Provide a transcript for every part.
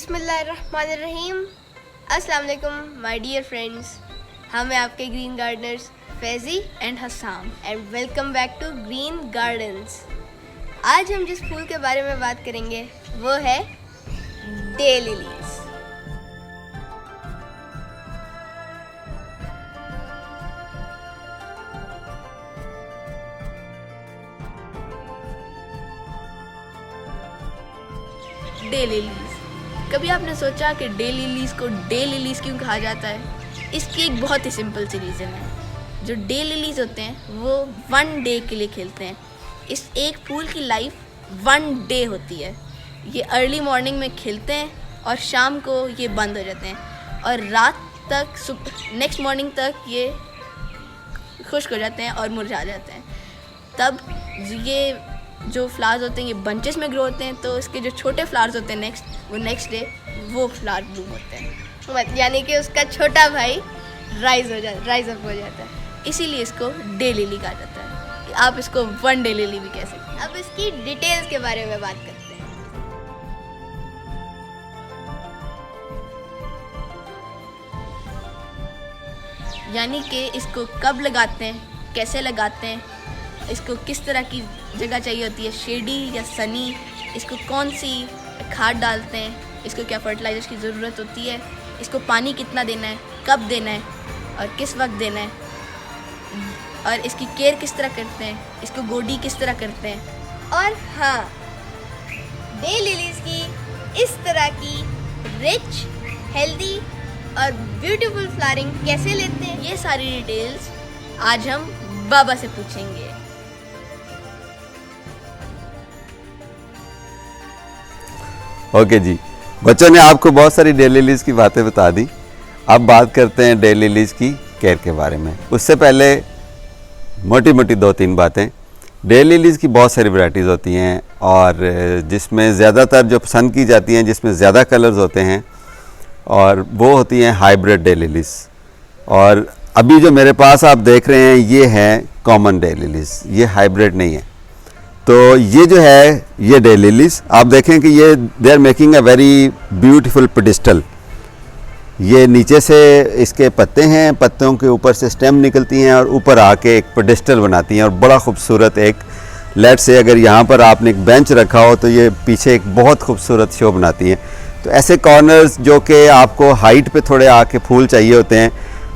बिस्मिल्लाहिर्रहमानिर्रहीम। अस्सलाम वालेकुम माय डियर फ्रेंड्स, हम हैं आपके green gardeners Faizi and Hasam and welcome back to green gardens. आज हम जिस फूल के बारे में बात करेंगे वो है डे लिलीज। डे लिलीज, कभी आपने सोचा कि डे लिलीज को डे लिलीज क्यों कहा जाता है? इसकी एक बहुत ही सिंपल सी रीज़न है। जो डे लिलीज होते हैं वो 1 डे के लिए खिलते हैं। इस एक फूल की लाइफ 1 डे होती है। ये अर्ली मॉर्निंग में खिलते हैं और शाम को ये बंद हो जाते हैं और रात तक नेक्स्ट मॉर्निंग तक ये खुश्क हो जाते हैं और मुरझा जाते हैं। तब ये जो फ्लावर्स होते हैं ये बंचेस में ग्रो होते हैं, तो इसके जो छोटे फ्लावर्स होते हैं नेक्स्ट डे वो फ्लावर ब्लूम होते हैं, यानी कि उसका छोटा भाई राइज अप हो जाता है। इसीलिए इसको डे लिली कहा जाता है। आप इसको 1 डे लिली भी कह सकते हैं। अब इसकी डिटेल्स के बारे में बात करते हैं। यानी कि इसको कब लगाते हैं, कैसे लगाते हैं, इसको किस तरह की जगह चाहिए होती है, शेडी या सनी, इसको कौन सी खाद डालते हैं, इसको क्या फर्टिलाइजर्स की ज़रूरत होती है, इसको पानी कितना देना है, कब देना है और किस वक्त देना है, और इसकी केयर किस तरह करते हैं, इसको गोडी किस तरह करते हैं। और हाँ, डे लिलीज की इस तरह की रिच, हेल्दी और ब्यूटीफुल फ्लावरिंग कैसे लेते हैं, ये सारी डिटेल्स आज हम बाबा से पूछेंगे। ओके जी, बच्चों ने आपको बहुत सारी डे लिलीज की बातें बता दी। अब बात करते हैं डे लिलीज की केयर के बारे में। उससे पहले मोटी मोटी 2-3 बातें। डे लिलीज की बहुत सारी वैरायटीज़ होती हैं और जिसमें ज़्यादातर जो पसंद की जाती हैं, जिसमें ज़्यादा कलर्स होते हैं, और वो होती हैं हाइब्रिड डे लिलीज। और अभी जो मेरे पास आप देख रहे हैं ये हैं कॉमन डे लिलीज, ये हाइब्रिड नहीं है। तो ये जो है ये डे लिलीज, आप देखें कि ये they are making a very beautiful pedestal. ये नीचे से इसके पत्ते हैं, पत्तों के ऊपर से स्टेम निकलती हैं और ऊपर आके एक पेडिस्टल बनाती हैं और बड़ा खूबसूरत एक, लेट से अगर यहाँ पर आपने एक बेंच रखा हो तो ये पीछे एक बहुत खूबसूरत शो बनाती हैं। तो ऐसे कॉर्नर्स जो कि आपको हाइट पे थोड़े आके फूल चाहिए होते हैं,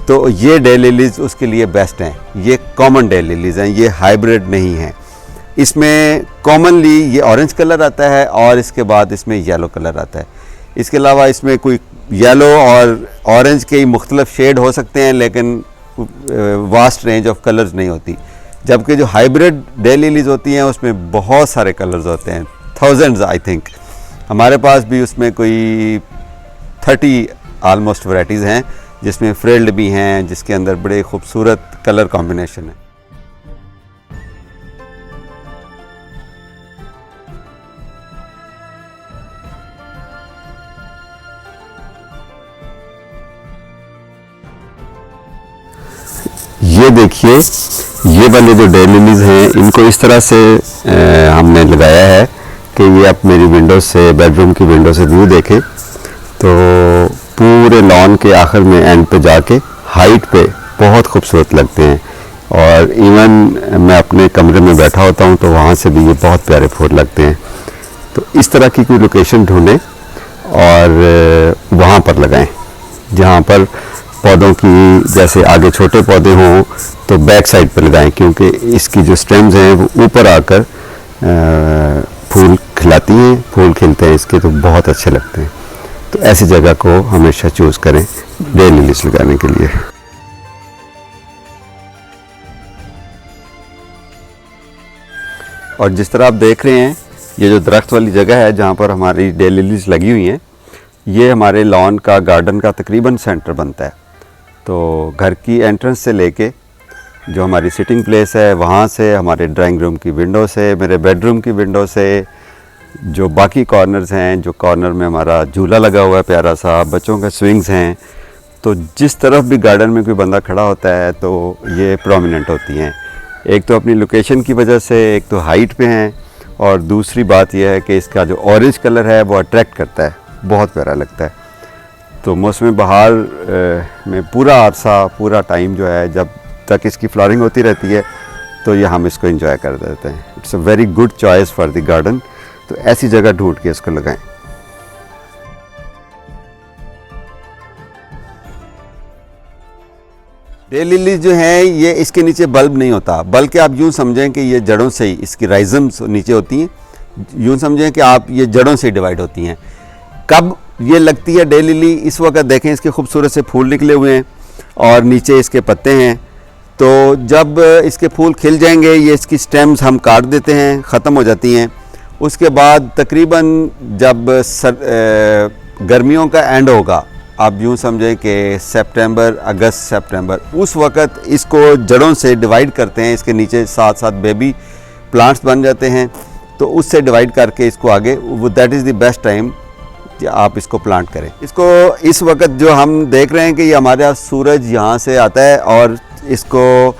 तो ये डे लिलीज उसके लिए बेस्ट हैं। ये कॉमन डे लिलीज हैं, ये हाइब्रिड नहीं हैं। इसमें कॉमनली ये ऑरेंज कलर आता है और इसके बाद इसमें येलो कलर आता है। इसके अलावा इसमें कोई येलो और ऑरेंज के मुख्तलिफ शेड हो सकते हैं, लेकिन वास्ट रेंज ऑफ कलर्स नहीं होती। जबकि जो हाइब्रिड डे लिलीज होती हैं उसमें बहुत सारे कलर्स होते हैं, थाउजेंड्स आई थिंक। हमारे पास भी उसमें कोई 30 आलमोस्ट वैराइटीज़ हैं, जिसमें फ्रिल्ड भी हैं, जिसके अंदर बड़े खूबसूरत कलर कॉम्बिनेशन है। ये देखिए, ये वाले जो डे लिलीज हैं इनको इस तरह से हमने लगाया है कि ये आप मेरी विंडो से, बेडरूम की विंडो से व्यू देखें तो पूरे लॉन के आखिर में एंड पे जाके हाइट पे बहुत खूबसूरत लगते हैं। और इवन मैं अपने कमरे में बैठा होता हूँ तो वहाँ से भी ये बहुत प्यारे फूल लगते हैं। तो इस तरह की कोई लोकेशन ढूंढें और वहाँ पर लगाएं जहाँ पर पौधों की, जैसे आगे छोटे पौधे हों तो बैक साइड पर लगाएं, क्योंकि इसकी जो स्टेम्स हैं वो ऊपर आकर फूल खिलाती हैं, फूल खिलते हैं इसके, तो बहुत अच्छे लगते हैं। तो ऐसी जगह को हमेशा चूज़ करें डे लिलीज लगाने के लिए। और जिस तरह आप देख रहे हैं, ये जो दरख्त वाली जगह है जहाँ पर हमारी डे लिलीज लगी हुई हैं, ये हमारे लॉन का, गार्डन का तकरीबन सेंटर बनता है। तो घर की एंट्रेंस से लेके जो हमारी सिटिंग प्लेस है, वहाँ से, हमारे ड्राइंग रूम की विंडो से, मेरे बेडरूम की विंडो से, जो बाकी कॉर्नर्स हैं, जो कॉर्नर में हमारा झूला लगा हुआ है प्यारा सा, बच्चों के स्विंग्स हैं, तो जिस तरफ भी गार्डन में कोई बंदा खड़ा होता है तो ये प्रोमिनेंट होती हैं। एक तो अपनी लोकेशन की वजह से, एक तो हाइट पे हैं, और दूसरी बात यह है कि इसका जो ऑरेंज कलर है वो अट्रैक्ट करता है। बहुत प्यारा लगता है। तो मौसम बहार में पूरा अरसा, पूरा टाइम जो है, जब तक इसकी फ्लावरिंग होती रहती है, तो ये हम इसको एंजॉय कर देते हैं। It's a very good choice for the garden. तो ऐसी जगह ढूंढ के इसको लगाएं। डे लिलीज जो हैं, ये इसके नीचे बल्ब नहीं होता, बल्कि आप यूँ समझें कि ये जड़ों से ही, इसकी राइजम्स नीचे होती हैं, यूँ समझें कि आप ये जड़ों से डिवाइड होती हैं। कब ये लगती है डे लिली? इस वक्त देखें इसके खूबसूरत से फूल निकले हुए हैं और नीचे इसके पत्ते हैं। तो जब इसके फूल खिल जाएंगे, ये इसकी स्टेम्स हम काट देते हैं, ख़त्म हो जाती हैं। उसके बाद तकरीबन जब गर्मियों का एंड होगा, आप यूँ समझें कि सितंबर, अगस्त, सितंबर, उस वक़्त इसको जड़ों से डिवाइड करते हैं। इसके नीचे साथ साथ बेबी प्लांट्स बन जाते हैं, तो उससे डिवाइड करके इसको आगे, वो that is the best time कि आप इसको प्लांट करें। इसको इस वक्त जो हम देख रहे हैं कि ये हमारा सूरज यहाँ से आता है और इसको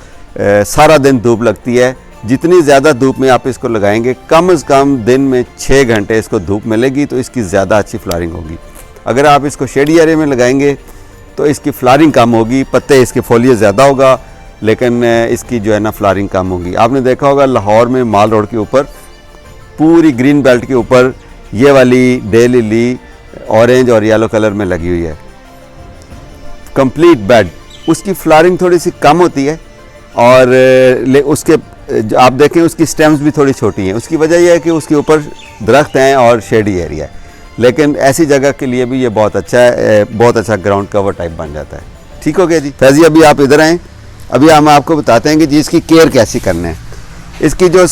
सारा दिन धूप लगती है। जितनी ज़्यादा धूप में आप इसको लगाएंगे, कम से कम दिन में 6 घंटे इसको धूप मिलेगी, तो इसकी ज़्यादा अच्छी फ्लावरिंग होगी। अगर आप इसको शेडी एरिया में लगाएंगे तो इसकी फ्लावरिंग कम होगी, पत्ते इसके फोलिये ज़्यादा होगा, लेकिन इसकी जो है ना फ्लावरिंग कम होगी। आपने देखा होगा लाहौर में माल रोड के ऊपर, पूरी ग्रीन बेल्ट के ऊपर ये वाली डे लिली ऑरेंज और येलो कलर में लगी हुई है, कंप्लीट बेड। उसकी फ्लावरिंग थोड़ी सी कम होती है और उसके आप देखें उसकी स्टेम्स भी थोड़ी छोटी हैं। उसकी वजह यह है कि उसके ऊपर दरख्त हैं और शेडी एरिया है, लेकिन ऐसी जगह के लिए भी ये बहुत अच्छा है, बहुत अच्छा ग्राउंड कवर टाइप बन जाता है। ठीक हो गया जी। फैजी, अभी आप इधर आएँ, अभी हम आपको बताते हैं कि जी इसकी केयर कैसी करना है। इसकी जो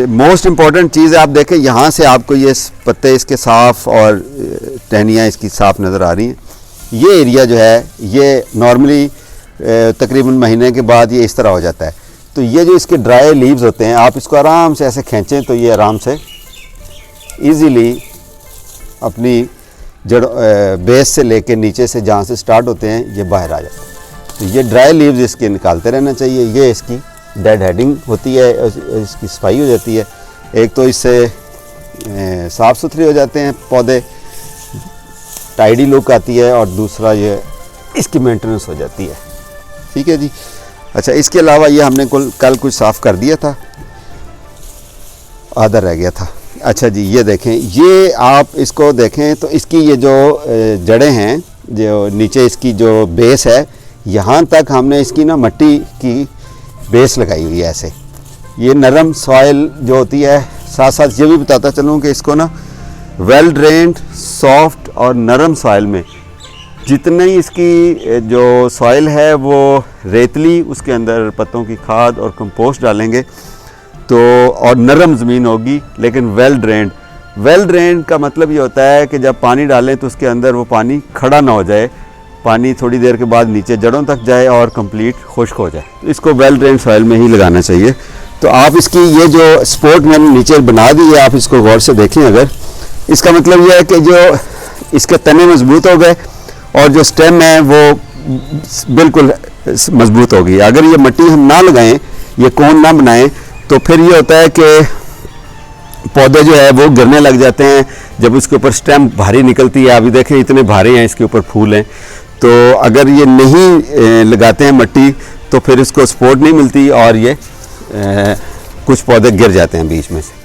मोस्ट इम्पॉर्टेंट चीज़ है, आप देखें यहाँ से आपको ये पत्ते इसके साफ़ और टहनियाँ इसकी साफ़ नज़र आ रही हैं। ये एरिया जो है, ये नॉर्मली तकरीबन महीने के बाद ये इस तरह हो जाता है। तो ये जो इसके ड्राई लीव्स होते हैं, आप इसको आराम से ऐसे खींचें तो ये आराम से ईज़िली अपनी जड़ बेस से लेके नीचे से जहाँ से स्टार्ट होते हैं, ये बाहर आ जाते हैं। तो ये ड्राई लीव्स इसके निकालते रहना चाहिए। ये इसकी डेड हेडिंग होती है, इसकी सफाई हो जाती है। एक तो इससे साफ़ सुथरे हो जाते हैं पौधे, टाइडी लुक आती है, और दूसरा ये इसकी मेंटेनेंस हो जाती है। ठीक है जी। अच्छा, इसके अलावा ये हमने कल कुछ साफ़ कर दिया था, आधा रह गया था। अच्छा जी, ये देखें, ये आप इसको देखें तो इसकी ये जो जड़ें हैं, जो नीचे इसकी जो बेस है, यहाँ तक हमने इसकी ना मिट्टी की बेस लगाई हुई है ऐसे। ये नरम सॉइल जो होती है, साथ साथ ये भी बताता चलूँ कि इसको ना वेल ड्रेन्ड, सॉफ्ट और नरम सॉइल में, जितनी इसकी जो सॉइल है वो रेतली, उसके अंदर पत्तों की खाद और कंपोस्ट डालेंगे तो, और नरम ज़मीन होगी लेकिन वेल ड्रेन्ड। वेल ड्रेन्ड का मतलब ये होता है कि जब पानी डालें तो उसके अंदर वो पानी खड़ा ना हो जाए, पानी थोड़ी देर के बाद नीचे जड़ों तक जाए और कंप्लीट खुश्क हो जाए। तो इसको वेल ड्रेन्ड सॉइल में ही लगाना चाहिए। तो आप इसकी ये जो स्पोर्ट मैंने नीचे बना दी है, आप इसको गौर से देखें। अगर इसका मतलब यह है कि जो इसके तने मजबूत हो गए और जो स्टेम है वो बिल्कुल मजबूत होगी। अगर ये मिट्टी हम ना लगाएं, ये कोन ना बनाएं, तो फिर ये होता है कि पौधे जो है वो गिरने लग जाते हैं जब उसके ऊपर स्टेम भारी निकलती है। अभी देखें इतने भारी हैं, इसके ऊपर फूल हैं। तो अगर ये नहीं लगाते हैं मिट्टी तो फिर इसको सपोर्ट नहीं मिलती और ये कुछ पौधे गिर जाते हैं बीच में से।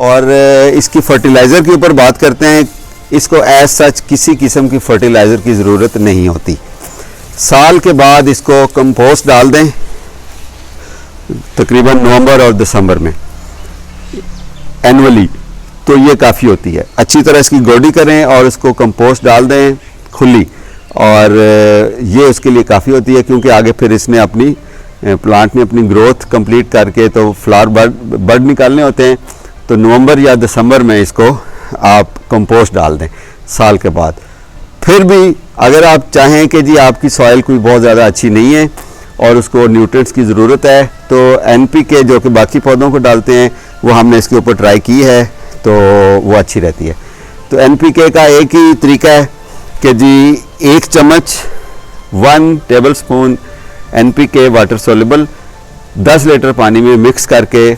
और इसकी फर्टिलाइज़र के ऊपर बात करते हैं। इसको एज सच किसी किस्म की फर्टिलाइज़र की ज़रूरत नहीं होती। साल के बाद इसको कंपोस्ट डाल दें, तकरीबन नवंबर और दिसंबर में एनुअली, तो ये काफ़ी होती है। अच्छी तरह इसकी गोडी करें और इसको कंपोस्ट डाल दें खुली, और ये उसके लिए काफ़ी होती है, क्योंकि आगे फिर इसने अपनी प्लांट ने अपनी ग्रोथ कंप्लीट करके तो फ्लावर बर्ड निकालने होते हैं। तो नवंबर या दिसंबर में इसको आप कंपोस्ट डाल दें साल के बाद। फिर भी अगर आप चाहें कि जी आपकी सॉइल कोई बहुत ज़्यादा अच्छी नहीं है और उसको न्यूट्रिएंट्स की ज़रूरत है, तो NPK जो कि बाकी पौधों को डालते हैं वो हमने इसके ऊपर ट्राई की है, तो वो अच्छी रहती है। तो NPK का एक ही तरीका है कि जी 1 चम्मच 1 table spoon NPK water soluble 10 litre पानी में मिक्स करके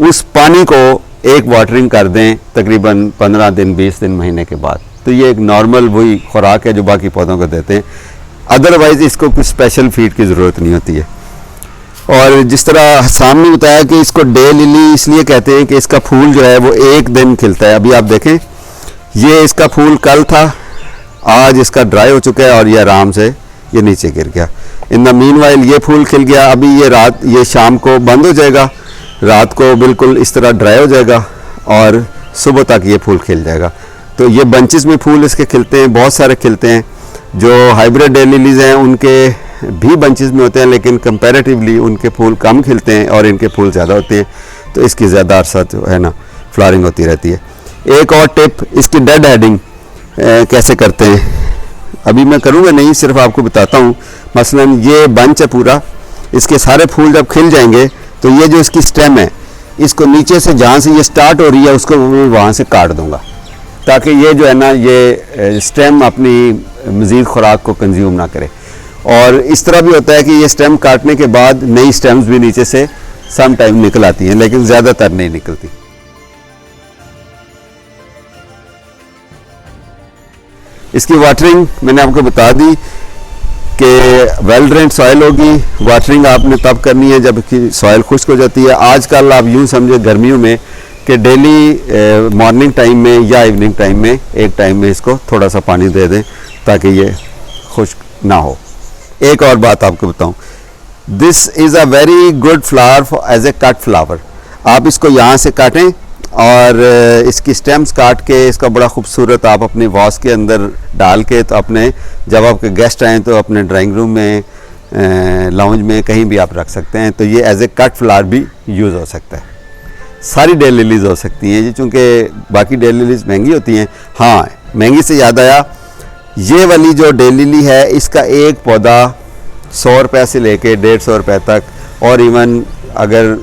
उस पानी को एक वाटरिंग कर दें तकरीबन 15 दिन 20 दिन महीने के बाद, तो ये एक नॉर्मल वही खुराक है जो बाकी पौधों को देते हैं। अदरवाइज़ इसको कुछ स्पेशल फीड की ज़रूरत नहीं होती है। और जिस तरह सामने बताया कि इसको डे लिली इसलिए कहते हैं कि इसका फूल जो है वो एक दिन खिलता है। अभी आप देखें, ये इसका फूल कल था, आज इसका ड्राई हो चुका है और ये आराम से ये नीचे गिर गया। इन द मीनवाइल ये फूल खिल गया। अभी ये शाम को बंद हो जाएगा, रात को बिल्कुल इस तरह ड्राई हो जाएगा और सुबह तक ये फूल खिल जाएगा। तो ये बंचेस में फूल इसके खिलते हैं, बहुत सारे खिलते हैं। जो हाइब्रिड डे लिलीज हैं उनके भी बंचेस में होते हैं, लेकिन कंपैरेटिवली उनके फूल कम खिलते हैं और इनके फूल ज़्यादा होते हैं, तो इसकी ज़्यादा अरसा जो है ना फ्लावरिंग होती रहती है। एक और टिप, इसकी डेड हेडिंग कैसे करते हैं अभी मैं करूँगा नहीं, सिर्फ आपको बताता हूँ। मसलन ये बंच है पूरा, इसके सारे फूल जब खिल जाएंगे तो ये जो इसकी स्टेम है, इसको नीचे से जहाँ से ये स्टार्ट हो रही है उसको मैं वहाँ से काट दूँगा, ताकि ये जो है ना ये स्टेम अपनी मज़ीद खुराक को कंज्यूम ना करे। और इस तरह भी होता है कि ये स्टेम काटने के बाद नई स्टेम्स भी नीचे से सम टाइम निकल आती हैं, लेकिन ज़्यादातर नहीं निकलती। इसकी वाटरिंग मैंने आपको बता दी कि वेल ड्रेन्ड सॉइल होगी। वाटरिंग आपने तब करनी है जब कि सॉइल खुश्क हो जाती है। आजकल आप यूँ समझे गर्मियों में कि डेली मॉर्निंग टाइम में या इवनिंग टाइम में एक टाइम में इसको थोड़ा सा पानी दे दें ताकि ये खुश्क ना हो। एक और बात आपको बताऊं, this is a very good flower as a cut flower. आप इसको यहाँ से काटें और इसकी स्टेम्स काट के इसका बड़ा खूबसूरत आप अपने वास के अंदर डाल के, तो अपने जब आपके गेस्ट आएँ तो अपने ड्राइंग रूम में, लाउंज में, कहीं भी आप रख सकते हैं। तो ये एज ए कट फ्लावर भी यूज़ हो सकता है। सारी डे लिलीज हो सकती हैं जी, चूँकि बाकी डे लिलीज महंगी होती हैं। हाँ, महंगी से याद आया, ये वाली जो डे लिली है इसका एक पौधा 100 रुपये से लेके 150 रुपये तक, और इवन अगर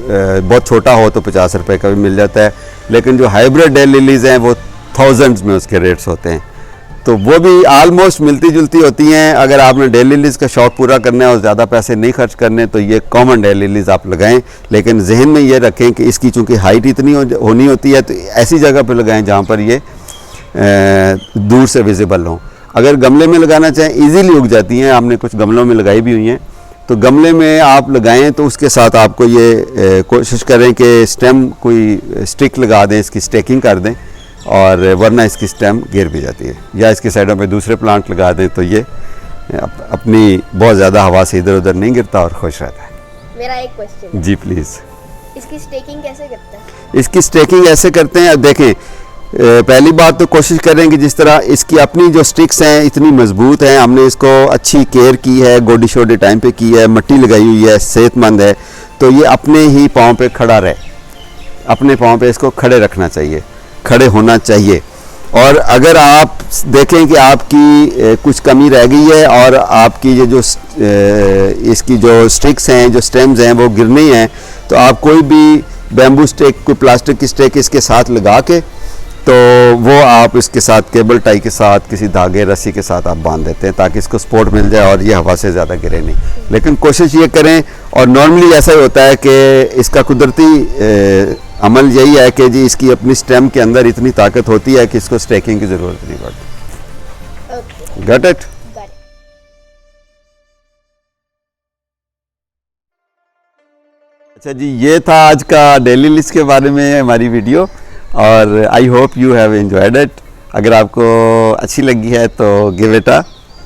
बहुत छोटा हो तो 50 रुपये का भी मिल जाता है। लेकिन जो हाइब्रिड डे लिलीज हैं वो थाउजेंड्स में उसके रेट्स होते हैं, तो वो भी आलमोस्ट मिलती जुलती होती हैं। अगर आपने डे लिलीज का शौक़ पूरा करना है और ज़्यादा पैसे नहीं खर्च करने तो ये कॉमन डे लिलीज आप लगाएं, लेकिन जहन में ये रखें कि इसकी चूँकि हाइट इतनी होनी होती है तो ऐसी जगह पर लगाएं जहाँ पर ये दूर से विजिबल हों। अगर गमले में लगाना चाहें ईजीली उग जाती हैं, हमने कुछ गमलों में लगाई भी हुई हैं, तो गमले में आप लगाएं तो उसके साथ आपको ये कोशिश करें कि स्टेम कोई स्टिक लगा दें, इसकी स्टेकिंग कर दें, और वरना इसकी स्टेम गिर भी जाती है। या इसके साइडों पे दूसरे प्लांट लगा दें तो ये अपनी बहुत ज़्यादा हवा से इधर उधर नहीं गिरता और खुश रहता है। मेरा एक क्वेश्चन जी प्लीज़। इसकी स्टेकिंग कैसे करते हैं? इसकी स्टेकिंग ऐसे करते हैं, देखें पहली बात तो कोशिश करें कि जिस तरह इसकी अपनी जो स्टिक्स हैं इतनी मजबूत हैं, हमने इसको अच्छी केयर की है, गोडी शोडी टाइम पे की है, मिट्टी लगाई हुई है, सेहतमंद है, तो ये अपने ही पाँव पे खड़ा रहे, अपने पाँव पे इसको खड़े रखना चाहिए, खड़े होना चाहिए। और अगर आप देखें कि आपकी कुछ कमी रह गई है और आपकी ये जो इसकी जो स्टिक्स हैं, जो स्टेम्स हैं वो गिरनी हैं, तो आप कोई भी बैम्बू स्टिक, कोई प्लास्टिक की स्टिक इसके साथ लगा के, तो वो आप इसके साथ केबल टाई के साथ, किसी धागे रस्सी के साथ आप बांध देते हैं ताकि इसको सपोर्ट मिल जाए और ये हवा से ज़्यादा गिरे नहीं। लेकिन कोशिश ये करें, और नॉर्मली ऐसा ही होता है कि इसका कुदरती अमल यही है कि जी इसकी अपनी स्टेम के अंदर इतनी ताकत होती है कि इसको स्टेकिंग की ज़रूरत नहीं पड़ती। Got it? अच्छा जी, ये था आज का डेली लिस्ट के बारे में हमारी वीडियो, और I hope you have enjoyed it. अगर आपको अच्छी लगी है तो give it a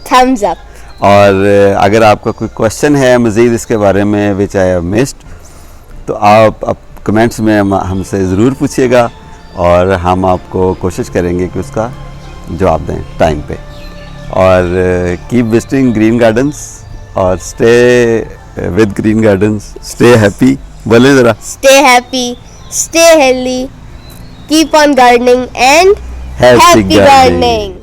thumbs up, और अगर आपका कोई क्वेश्चन है मज़ीद इसके बारे में विच आई हैव मिस्ड, तो आप कमेंट्स में हमसे ज़रूर पूछिएगा और हम आपको कोशिश करेंगे कि उसका जवाब दें टाइम पे। और कीप विजिटिंग ग्रीन गार्डन्स और stay with green gardens, stay happy. बोले ज़रा, stay happy, stay healthy, keep on gardening and Happy happy gardening. gardening.